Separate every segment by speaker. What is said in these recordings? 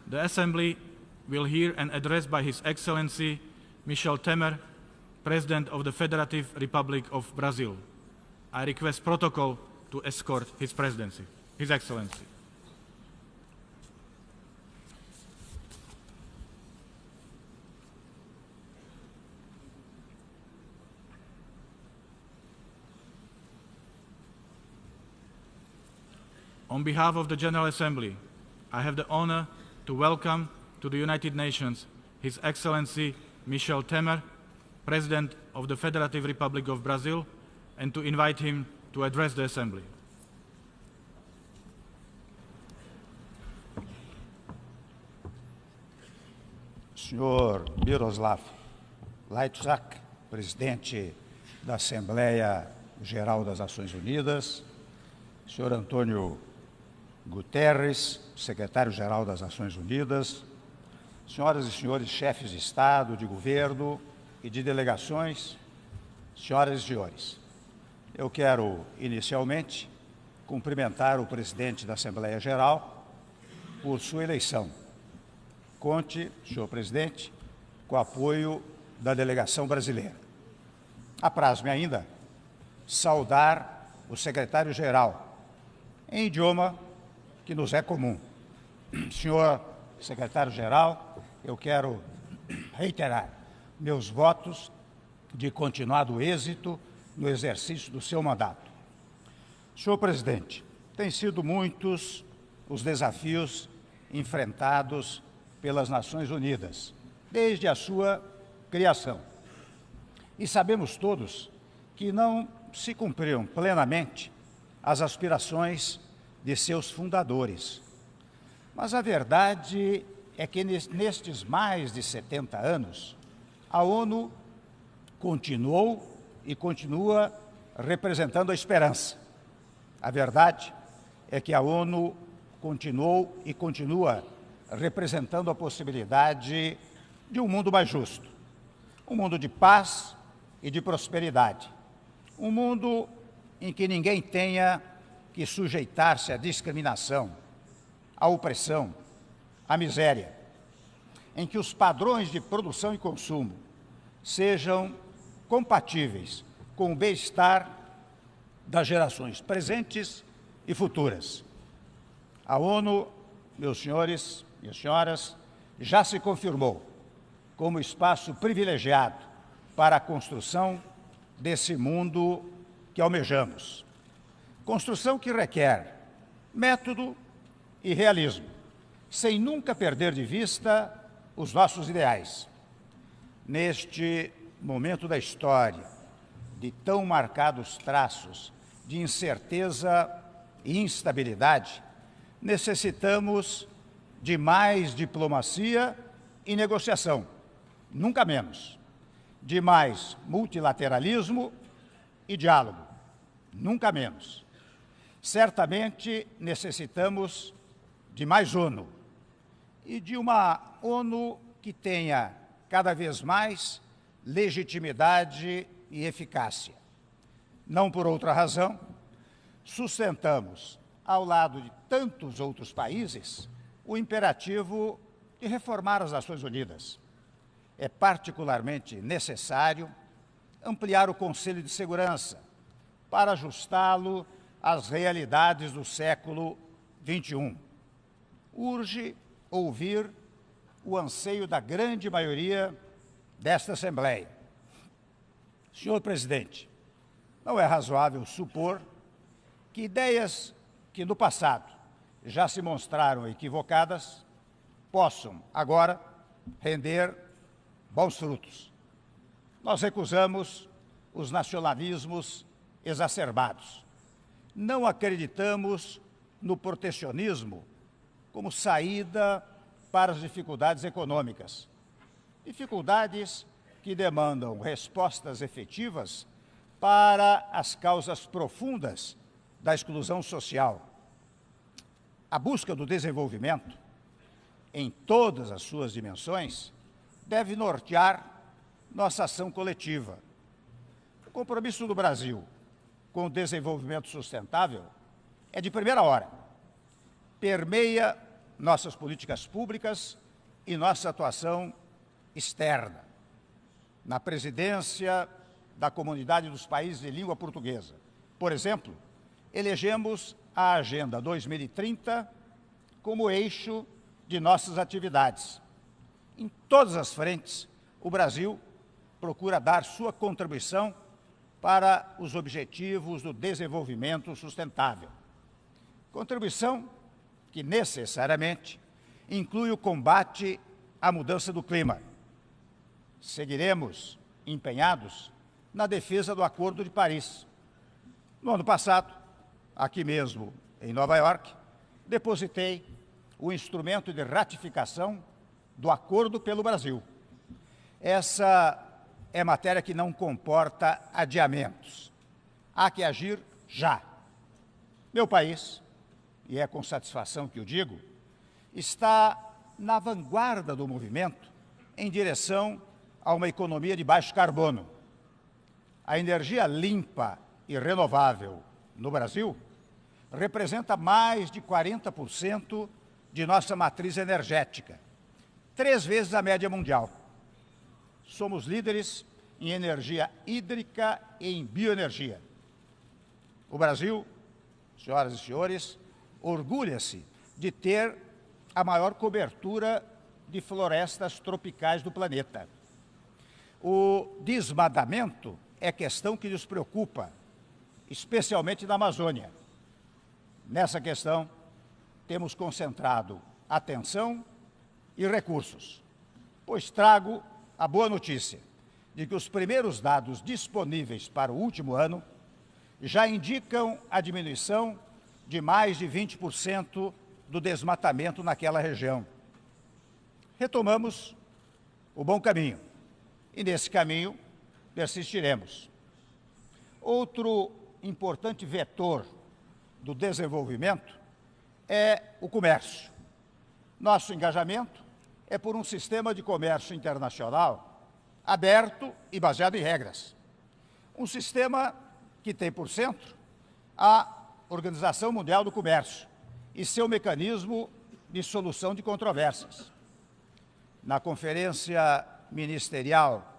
Speaker 1: The Assembly will hear an address by His Excellency Michel Temer, President of the Federative Republic of Brazil. I request protocol to escort His Presidency, His Excellency. On behalf of the General Assembly, I have the honor to welcome to the United Nations His Excellency Michel Temer, President of the Federative Republic of Brazil, and to invite him to address the Assembly.
Speaker 2: Senhor Miroslav Lajčák, presidente da Assembleia Geral das Nações Unidas, senhor Antônio Guterres, secretário-geral das Nações Unidas, senhoras e senhores chefes de Estado, de governo e de delegações, senhoras e senhores, eu quero, inicialmente, cumprimentar o presidente da Assembleia Geral por sua eleição. Conte, senhor presidente, com o apoio da delegação brasileira. Apraz-me ainda saudar o secretário-geral, em idioma que nos é comum. Senhor secretário-geral, eu quero reiterar meus votos de continuado êxito no exercício do seu mandato. Senhor presidente, têm sido muitos os desafios enfrentados pelas Nações Unidas, desde a sua criação. E sabemos todos que não se cumpriram plenamente as aspirações de seus fundadores. Mas a verdade é que nestes mais de 70 anos, a ONU continuou e continua representando a esperança. A verdade é que a ONU continuou e continua representando a possibilidade de um mundo mais justo, um mundo de paz e de prosperidade, um mundo em que ninguém tenha que sujeitar-se à discriminação, à opressão, à miséria, em que os padrões de produção e consumo sejam compatíveis com o bem-estar das gerações presentes e futuras. A ONU, meus senhores e senhoras, já se confirmou como espaço privilegiado para a construção desse mundo que almejamos. Construção que requer método e realismo, sem nunca perder de vista os nossos ideais. Neste momento da história, de tão marcados traços de incerteza e instabilidade, necessitamos de mais diplomacia e negociação, nunca menos. De mais multilateralismo e diálogo, nunca menos. Certamente necessitamos de mais ONU e de uma ONU que tenha cada vez mais legitimidade e eficácia. Não por outra razão, sustentamos, ao lado de tantos outros países, o imperativo de reformar as Nações Unidas. É particularmente necessário ampliar o Conselho de Segurança para ajustá-lo às realidades do século XXI. Urge ouvir o anseio da grande maioria desta Assembleia. Senhor presidente, não é razoável supor que ideias que no passado já se mostraram equivocadas possam agora render bons frutos. Nós recusamos os nacionalismos exacerbados. Não acreditamos no protecionismo como saída para as dificuldades econômicas. Dificuldades que demandam respostas efetivas para as causas profundas da exclusão social. A busca do desenvolvimento, em todas as suas dimensões, deve nortear nossa ação coletiva. O compromisso do Brasil com o desenvolvimento sustentável é de primeira hora. Permeia nossas políticas públicas e nossa atuação externa. Na presidência da Comunidade dos Países de Língua Portuguesa, por exemplo, elegemos a Agenda 2030 como eixo de nossas atividades. Em todas as frentes, o Brasil procura dar sua contribuição para os objetivos do desenvolvimento sustentável. Contribuição que necessariamente inclui o combate à mudança do clima. Seguiremos empenhados na defesa do Acordo de Paris. No ano passado, aqui mesmo em Nova York, depositei o instrumento de ratificação do acordo pelo Brasil. Essa é matéria que não comporta adiamentos. Há que agir já. Meu país, e é com satisfação que o digo, está na vanguarda do movimento em direção a uma economia de baixo carbono. A energia limpa e renovável no Brasil representa mais de 40% de nossa matriz energética, 3 vezes a média mundial. Somos líderes em energia hídrica e em bioenergia. O Brasil, senhoras e senhores, orgulha-se de ter a maior cobertura de florestas tropicais do planeta. O desmatamento é questão que nos preocupa, especialmente na Amazônia. Nessa questão, temos concentrado atenção e recursos, pois trago a boa notícia de que os primeiros dados disponíveis para o último ano já indicam a diminuição de mais de 20% do desmatamento naquela região. Retomamos o bom caminho e, nesse caminho, persistiremos. Outro importante vetor do desenvolvimento é o comércio. Nosso engajamento é por um sistema de comércio internacional aberto e baseado em regras. Um sistema que tem por centro a Organização Mundial do Comércio e seu mecanismo de solução de controvérsias. Na Conferência Ministerial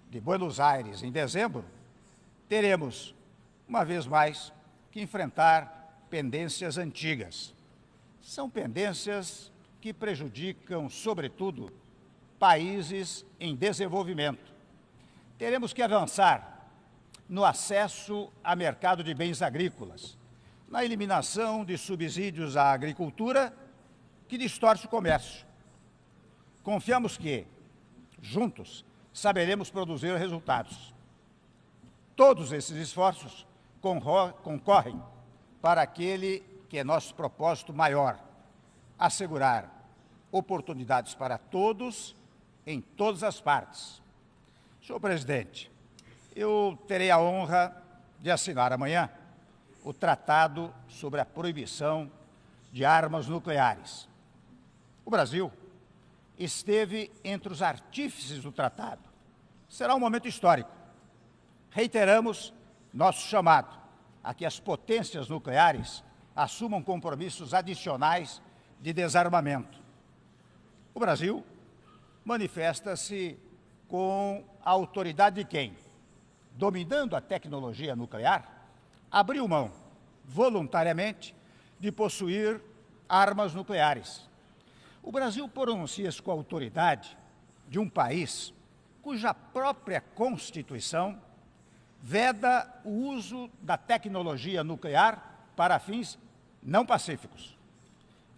Speaker 2: de Buenos Aires, em dezembro, teremos, uma vez mais, que enfrentar pendências antigas. São pendências que prejudicam, sobretudo, países em desenvolvimento. Teremos que avançar no acesso a mercado de bens agrícolas, na eliminação de subsídios à agricultura que distorce o comércio. Confiamos que, juntos, saberemos produzir resultados. Todos esses esforços concorrem para aquele que é nosso propósito maior: assegurar oportunidades para todos, em todas as partes. Senhor presidente, eu terei a honra de assinar amanhã o Tratado sobre a Proibição de Armas Nucleares. O Brasil esteve entre os artífices do tratado. Será um momento histórico. Reiteramos nosso chamado a que as potências nucleares assumam compromissos adicionais de desarmamento. O Brasil manifesta-se com a autoridade de quem, dominando a tecnologia nuclear, abriu mão, voluntariamente, de possuir armas nucleares. O Brasil pronuncia-se com a autoridade de um país cuja própria Constituição veda o uso da tecnologia nuclear para fins não pacíficos.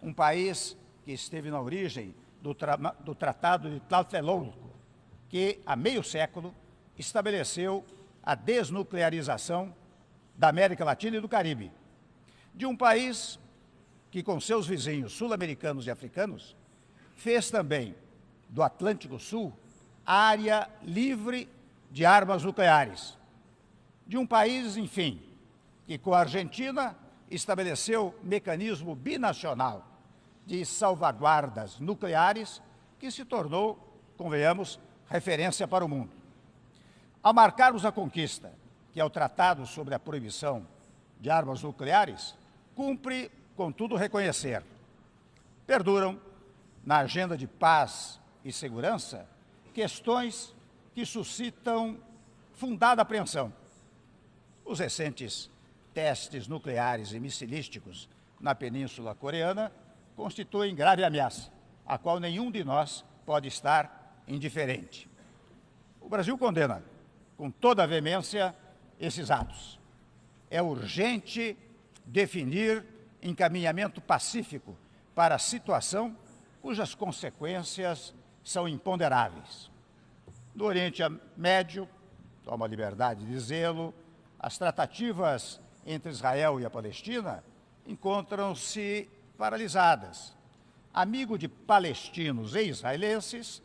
Speaker 2: Um país que esteve na origem do Tratado de Tlatelolco, que, há meio século, estabeleceu a desnuclearização da América Latina e do Caribe. De um país que, com seus vizinhos sul-americanos e africanos, fez também do Atlântico Sul área livre de armas nucleares. De um país, enfim, que, com a Argentina, estabeleceu mecanismo binacional de salvaguardas nucleares que se tornou, convenhamos, referência para o mundo. Ao marcarmos a conquista, que é o Tratado sobre a Proibição de Armas Nucleares, cumpre, contudo, reconhecer: perduram na agenda de paz e segurança questões que suscitam fundada apreensão. Os recentes testes nucleares e missilísticos na Península Coreana constituem grave ameaça, a qual nenhum de nós pode estar indiferente. O Brasil condena, com toda a veemência, esses atos. É urgente definir encaminhamento pacífico para a situação cujas consequências são imponderáveis. No Oriente Médio, tomo a liberdade de dizê-lo, as tratativas entre Israel e a Palestina encontram-se paralisadas. Amigo de palestinos e israelenses,